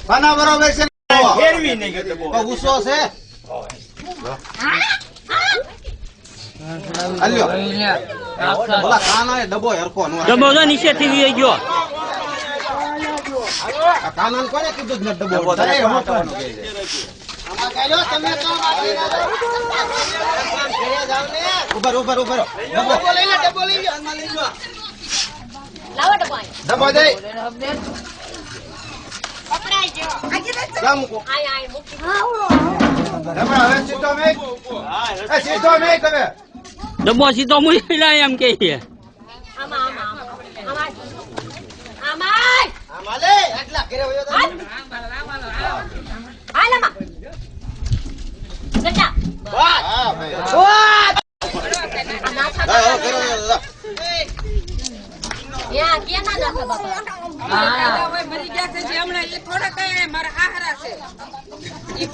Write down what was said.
ખાના બરોબર છે ગુસ્સો છે ડબ્બો તો નીચે થી ગયો કાનન કોને કીધું જ ડબ્બો ઉપર ઉપર ઉપર ડબ્બો દે ડબ્બો સીધો મૂકી એમ કે છે મરી ગયા છે હમણાં એ થોડા કઈ મારા આહારા છે